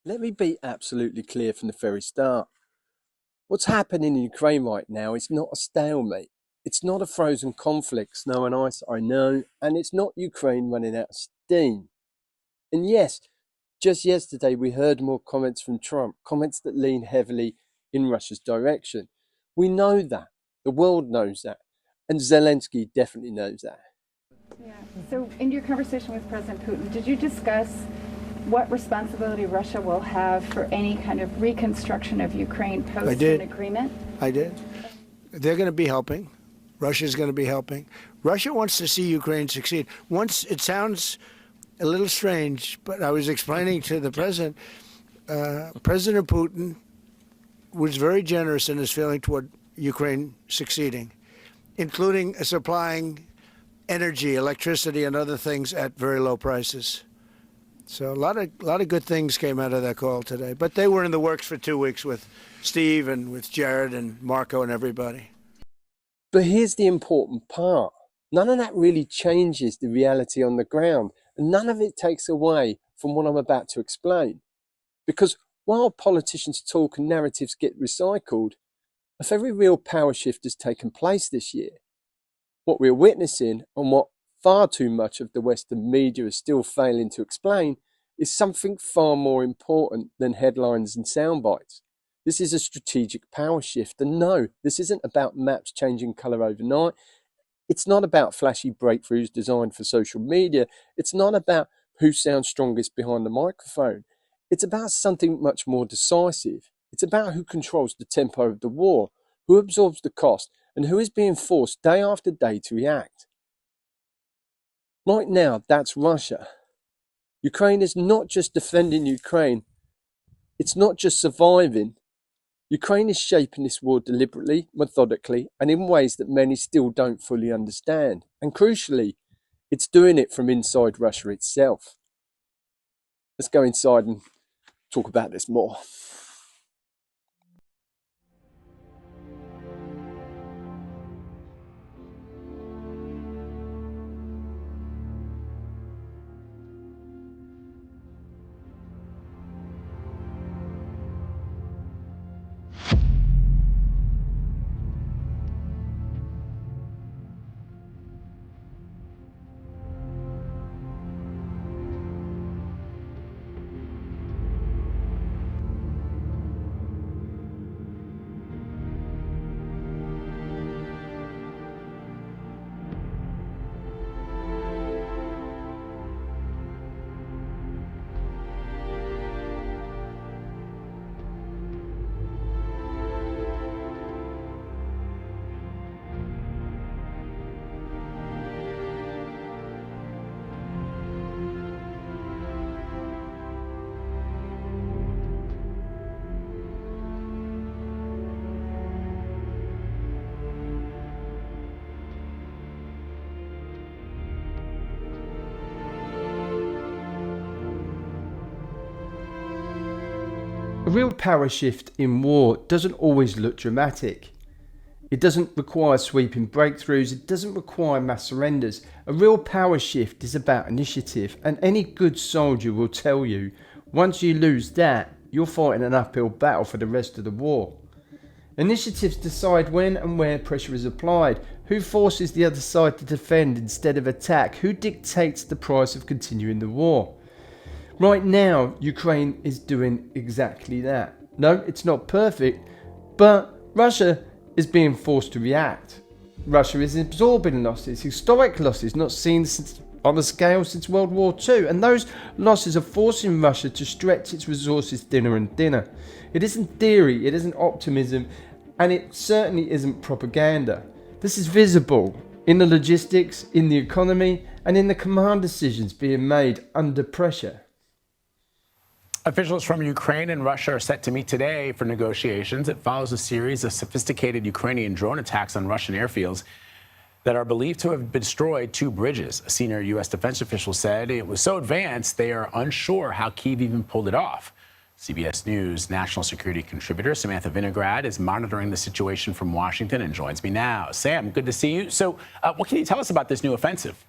Let me be absolutely clear from the very start. What's happening in Ukraine right now is not a stalemate. It's not a frozen conflict, snow and ice, I know, and it's not Ukraine running out of steam. And yes, just yesterday we heard more comments from Trump, comments that lean heavily in Russia's direction. We know that. The world knows that. And Zelensky definitely knows that. Yeah. So in your conversation with President Putin, did you discuss what responsibility Russia will have for any kind of reconstruction of Ukraine post an agreement? I did. They're going to be helping. Russia's going to be helping. Russia wants to see Ukraine succeed. Once, it sounds a little strange, but I was explaining to the president, President Putin was very generous in his feeling toward Ukraine succeeding, including supplying energy, electricity, and other things at very low prices. So a lot of good things came out of that call today. But they were in the works for 2 weeks with Steve and with Jared and Marco and everybody. But here's the important part. None of that really changes the reality on the ground, and none of it takes away from what I'm about to explain. Because while politicians talk and narratives get recycled, a very real power shift has taken place this year. What we're witnessing, and what far too much of the Western media is still failing to explain, is something far more important than headlines and sound bites. This is a strategic power shift. And no, this isn't about maps changing colour overnight. It's not about flashy breakthroughs designed for social media. It's not about who sounds strongest behind the microphone. It's about something much more decisive. It's about who controls the tempo of the war, who absorbs the cost, and who is being forced day after day to react. Right now, that's Russia. Ukraine is not just defending Ukraine. It's not just surviving. Ukraine is shaping this war deliberately, methodically, and in ways that many still don't fully understand. And crucially, it's doing it from inside Russia itself. Let's go inside and talk about this more. A real power shift in war doesn't always look dramatic. It doesn't require sweeping breakthroughs, it doesn't require mass surrenders. A real power shift is about initiative, and any good soldier will tell you, once you lose that, you're fighting an uphill battle for the rest of the war. Initiatives decide when and where pressure is applied, who forces the other side to defend instead of attack, who dictates the price of continuing the war. Right now, Ukraine is doing exactly that. No, it's not perfect, but Russia is being forced to react. Russia is absorbing losses, historic losses not seen on a scale since World War II, and those losses are forcing Russia to stretch its resources thinner and thinner. It isn't theory, it isn't optimism, and it certainly isn't propaganda. This is visible in the logistics, in the economy, and in the command decisions being made under pressure. Officials from Ukraine and Russia are set to meet today for negotiations. It follows a series of sophisticated Ukrainian drone attacks on Russian airfields that are believed to have destroyed 2 bridges. A senior U.S. defense official said it was so advanced they are unsure how Kyiv even pulled it off. CBS News national security contributor Samantha Vinograd is monitoring the situation from Washington and joins me now. Sam, good to see you. So what can you tell us about this new offensive?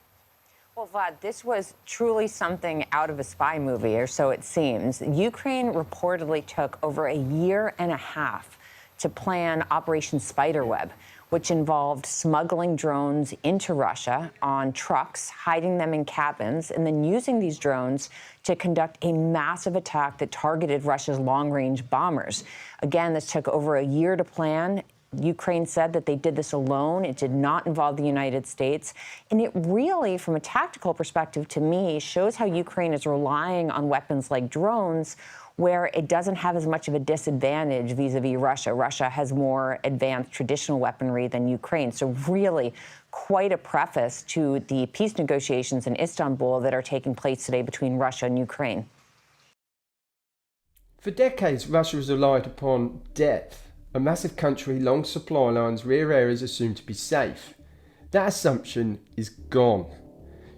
Well, Vlad, this was truly something out of a spy movie, or so it seems. Ukraine reportedly took over a year and a half to plan Operation Spiderweb, which involved smuggling drones into Russia on trucks, hiding them in cabins, and then using these drones to conduct a massive attack that targeted Russia's long-range bombers. Again, this took over a year to plan. Ukraine said that they did this alone. It did not involve the United States. And it really, from a tactical perspective, to me, shows how Ukraine is relying on weapons like drones, where it doesn't have as much of a disadvantage vis-a-vis Russia. Russia has more advanced traditional weaponry than Ukraine. So really quite a preface to the peace negotiations in Istanbul that are taking place today between Russia and Ukraine. For decades, Russia has relied upon depth. A massive country, long supply lines, rear areas assumed to be safe. That assumption is gone.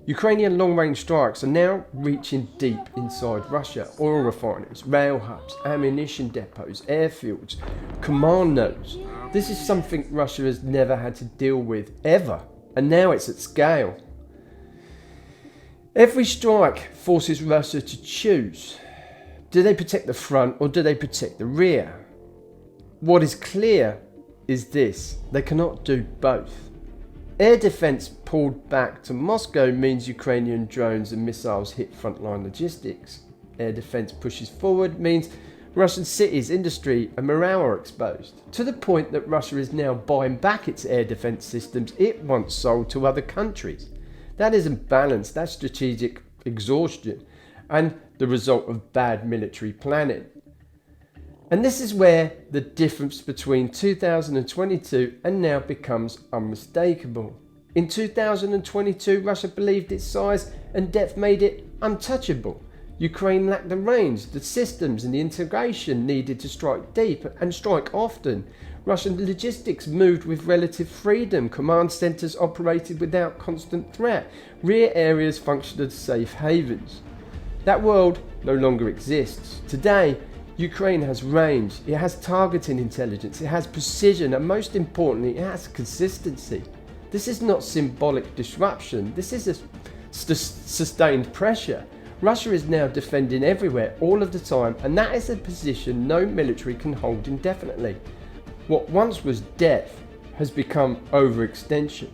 Ukrainian long-range strikes are now reaching deep inside Russia. Oil refineries, rail hubs, ammunition depots, airfields, command nodes. This is something Russia has never had to deal with, ever. And now it's at scale. Every strike forces Russia to choose. Do they protect the front or do they protect the rear? What is clear is this: they cannot do both. Air defence pulled back to Moscow means Ukrainian drones and missiles hit frontline logistics. Air defence pushes forward means Russian cities, industry and morale are exposed, to the point that Russia is now buying back its air defence systems it once sold to other countries. That isn't balance, that's strategic exhaustion and the result of bad military planning. And this is where the difference between 2022 and now becomes unmistakable. In 2022, Russia believed its size and depth made it untouchable. Ukraine lacked the range, the systems and the integration needed to strike deep and strike often. Russian logistics moved with relative freedom. Command centres operated without constant threat. Rear areas functioned as safe havens. That world no longer exists. Today, Ukraine has range, it has targeting intelligence, it has precision, and most importantly, it has consistency. This is not symbolic disruption, this is a sustained pressure. Russia is now defending everywhere, all of the time, and that is a position no military can hold indefinitely. What once was depth has become overextension.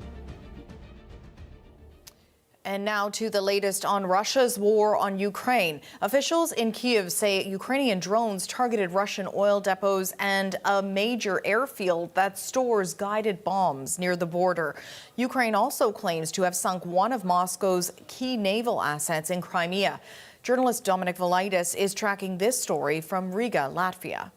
And now to the latest on Russia's war on Ukraine. Officials in Kyiv say Ukrainian drones targeted Russian oil depots and a major airfield that stores guided bombs near the border. Ukraine also claims to have sunk one of Moscow's key naval assets in Crimea. Journalist Dominic Velitis is tracking this story from Riga, Latvia.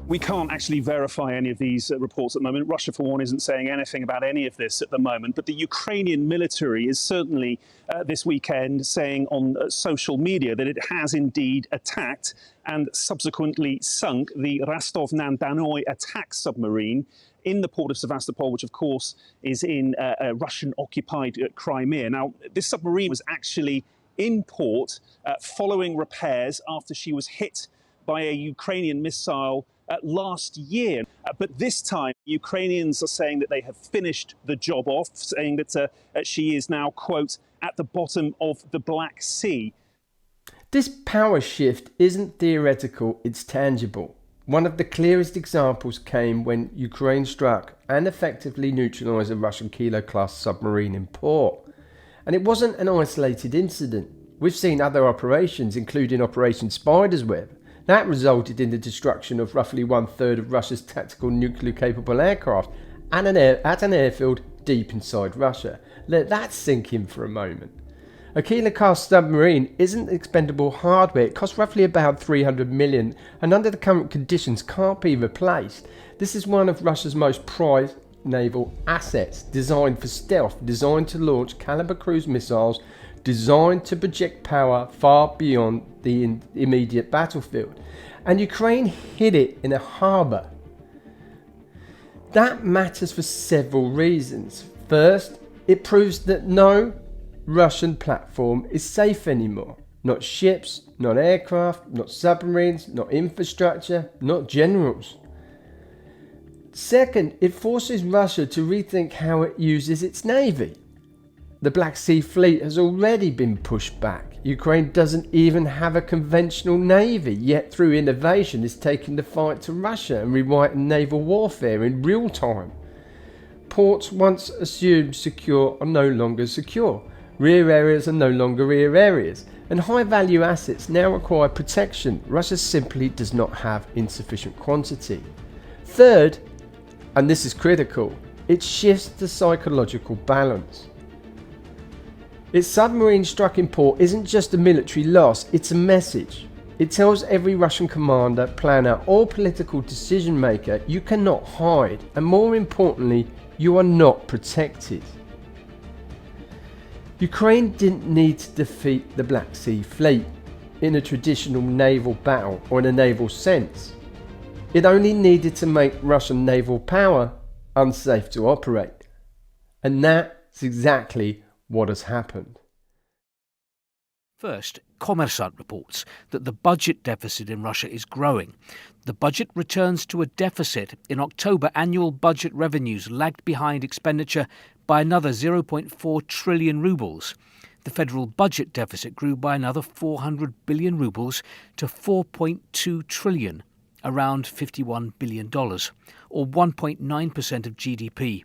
We can't actually verify any of these reports at the moment. Russia, for one, isn't saying anything about any of this at the moment. But the Ukrainian military is certainly this weekend saying on social media that it has indeed attacked and subsequently sunk the Rostov-na-Don attack submarine in the port of Sevastopol, which, of course, is in Russian-occupied Crimea. Now, this submarine was actually in port following repairs after she was hit by a Ukrainian missile last year. But this time, Ukrainians are saying that they have finished the job off, saying that she is now, quote, at the bottom of the Black Sea. This power shift isn't theoretical, it's tangible. One of the clearest examples came when Ukraine struck and effectively neutralised a Russian Kilo-class submarine in port. And it wasn't an isolated incident. We've seen other operations, including Operation Spider's Web. That resulted in the destruction of roughly 1/3 of Russia's tactical nuclear-capable aircraft at an airfield deep inside Russia. Let that sink in for a moment. A Kilo-class submarine isn't expendable hardware. It costs roughly about 300 million and under the current conditions can't be replaced. This is one of Russia's most prized naval assets, designed for stealth, designed to launch Caliber cruise missiles, designed to project power far beyond the immediate battlefield. And Ukraine hid it in a harbour. That matters for several reasons. First, it proves that no Russian platform is safe anymore. Not ships, not aircraft, not submarines, not infrastructure, not generals. Second, it forces Russia to rethink how it uses its navy. The Black Sea Fleet has already been pushed back. Ukraine doesn't even have a conventional navy, yet through innovation is taking the fight to Russia and rewriting naval warfare in real time. Ports once assumed secure are no longer secure. Rear areas are no longer rear areas. And high-value assets now require protection. Russia simply does not have insufficient quantity. Third, and this is critical, it shifts the psychological balance. Its submarine struck in port isn't just a military loss, it's a message. It tells every Russian commander, planner or political decision maker you cannot hide, and more importantly, you are not protected. Ukraine didn't need to defeat the Black Sea Fleet in a traditional naval battle or in a naval sense. It only needed to make Russian naval power unsafe to operate. And that's exactly what has happened. First, Kommersant reports that the budget deficit in Russia is growing. The budget returns to a deficit. In October, annual budget revenues lagged behind expenditure by another 0.4 trillion rubles. The federal budget deficit grew by another 400 billion rubles to 4.2 trillion, around $51 billion, or 1.9% of GDP.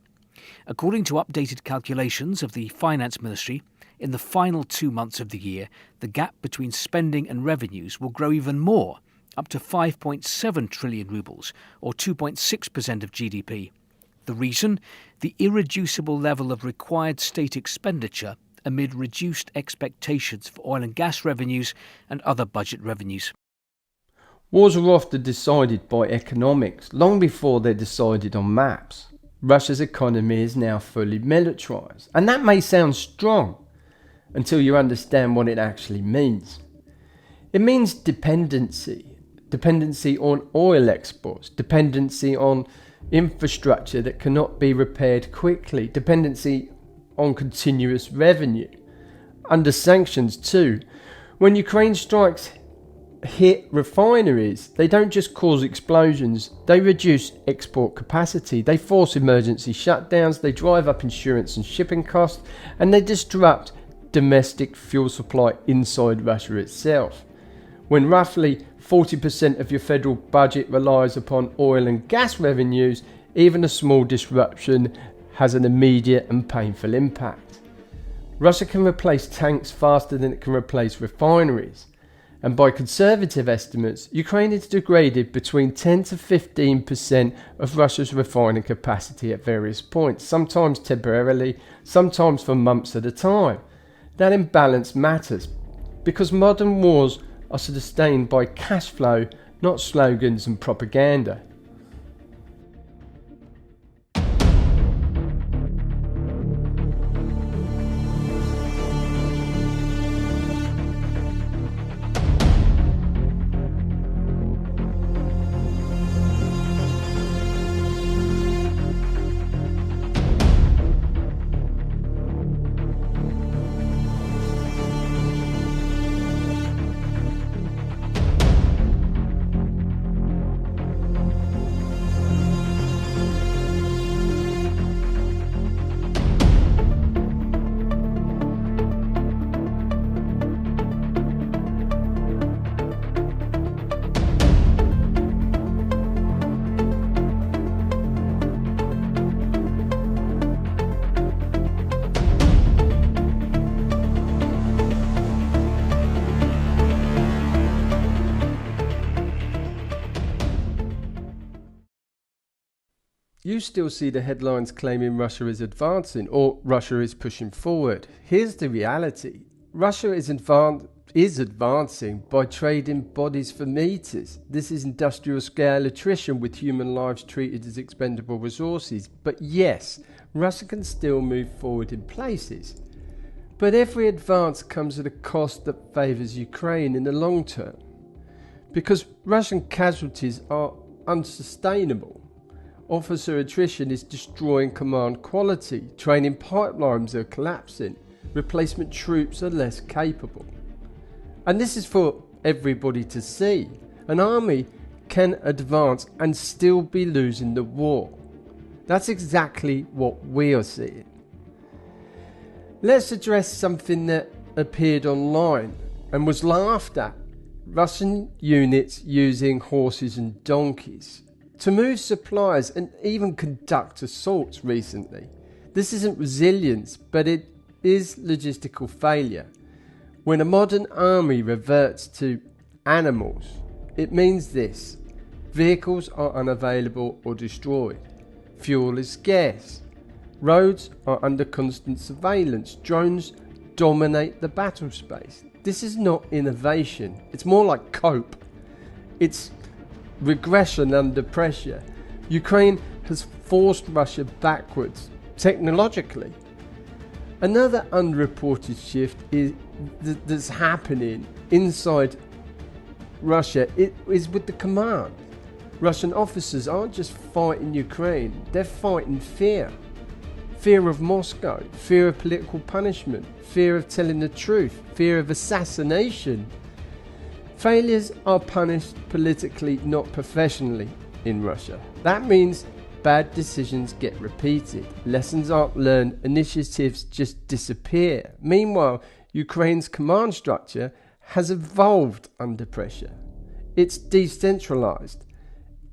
According to updated calculations of the Finance Ministry, in the final 2 months of the year, the gap between spending and revenues will grow even more, up to 5.7 trillion rubles, or 2.6% of GDP. The reason? The irreducible level of required state expenditure amid reduced expectations for oil and gas revenues and other budget revenues. Wars are often decided by economics, long before they're decided on maps. Russia's economy is now fully militarised, and that may sound strong until you understand what it actually means. It means dependency on oil exports, dependency on infrastructure that cannot be repaired quickly, dependency on continuous revenue. Under sanctions too, when Ukraine strikes hit refineries, they don't just cause explosions, they reduce export capacity, they force emergency shutdowns, they drive up insurance and shipping costs, and they disrupt domestic fuel supply inside Russia itself. When roughly 40% of your federal budget relies upon oil and gas revenues, even a small disruption has an immediate and painful impact. Russia can replace tanks faster than it can replace refineries. And by conservative estimates, Ukraine has degraded between 10 to 15% of Russia's refining capacity at various points, sometimes temporarily, sometimes for months at a time. That imbalance matters because modern wars are sustained by cash flow, not slogans and propaganda. You still see the headlines claiming Russia is advancing or Russia is pushing forward. Here's the reality. Russia is advancing by trading bodies for meters. This is industrial scale attrition with human lives treated as expendable resources. But yes, Russia can still move forward in places. But every advance comes at a cost that favours Ukraine in the long term. Because Russian casualties are unsustainable. Officer attrition is destroying command quality, training pipelines are collapsing, replacement troops are less capable. And this is for everybody to see. An army can advance and still be losing the war. That's exactly what we are seeing. Let's address something that appeared online and was laughed at. Russian units using horses and donkeys to move supplies and even conduct assaults recently. This isn't resilience, but it is logistical failure. When a modern army reverts to animals, it means this: vehicles are unavailable or destroyed, fuel is scarce, roads are under constant surveillance, drones dominate the battle space. This is not innovation, it's more like cope. It's regression under pressure. Ukraine has forced Russia backwards technologically. Another underreported shift that's happening inside Russia is with the command. Russian officers aren't just fighting Ukraine, they're fighting fear. Fear of Moscow, fear of political punishment, fear of telling the truth, fear of assassination. Failures are punished politically, not professionally in Russia. That means bad decisions get repeated, lessons aren't learned, initiatives just disappear. Meanwhile, Ukraine's command structure has evolved under pressure. It's decentralized.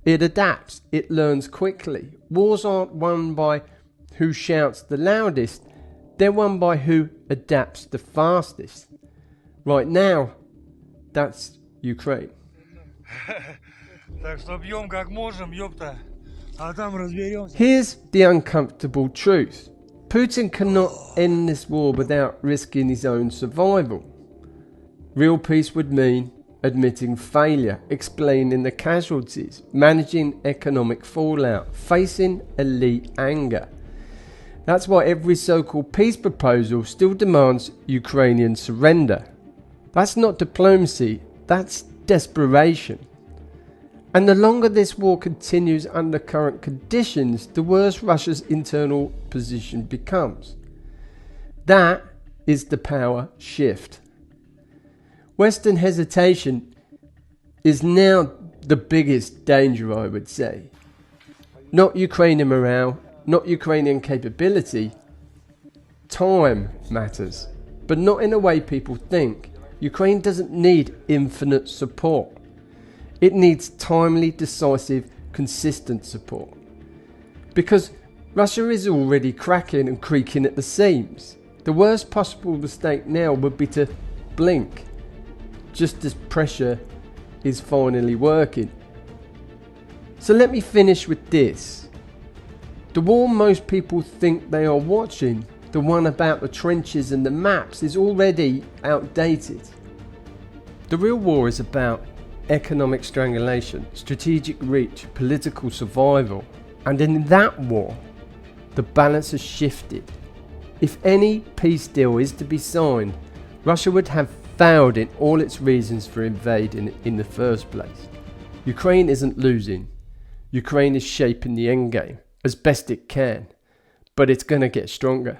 It adapts. It learns quickly. Wars aren't won by who shouts the loudest. They're won by who adapts the fastest. Right now, that's Ukraine. Here's the uncomfortable truth. Putin cannot end this war without risking his own survival. Real peace would mean admitting failure, explaining the casualties, managing economic fallout, facing elite anger. That's why every so-called peace proposal still demands Ukrainian surrender. That's not diplomacy, that's desperation. And the longer this war continues under current conditions, the worse Russia's internal position becomes. That is the power shift. Western hesitation is now the biggest danger, I would say. Not Ukrainian morale, not Ukrainian capability. Time matters, but not in a way people think. Ukraine doesn't need infinite support. It needs timely, decisive, consistent support. Because Russia is already cracking and creaking at the seams. The worst possible mistake now would be to blink, just as pressure is finally working. So let me finish with this. The war most people think they are watching, the one about the trenches and the maps, is already outdated. The real war is about economic strangulation, strategic reach, political survival. And in that war, the balance has shifted. If any peace deal is to be signed, Russia would have failed in all its reasons for invading in the first place. Ukraine isn't losing. Ukraine is shaping the endgame as best it can, but it's going to get stronger.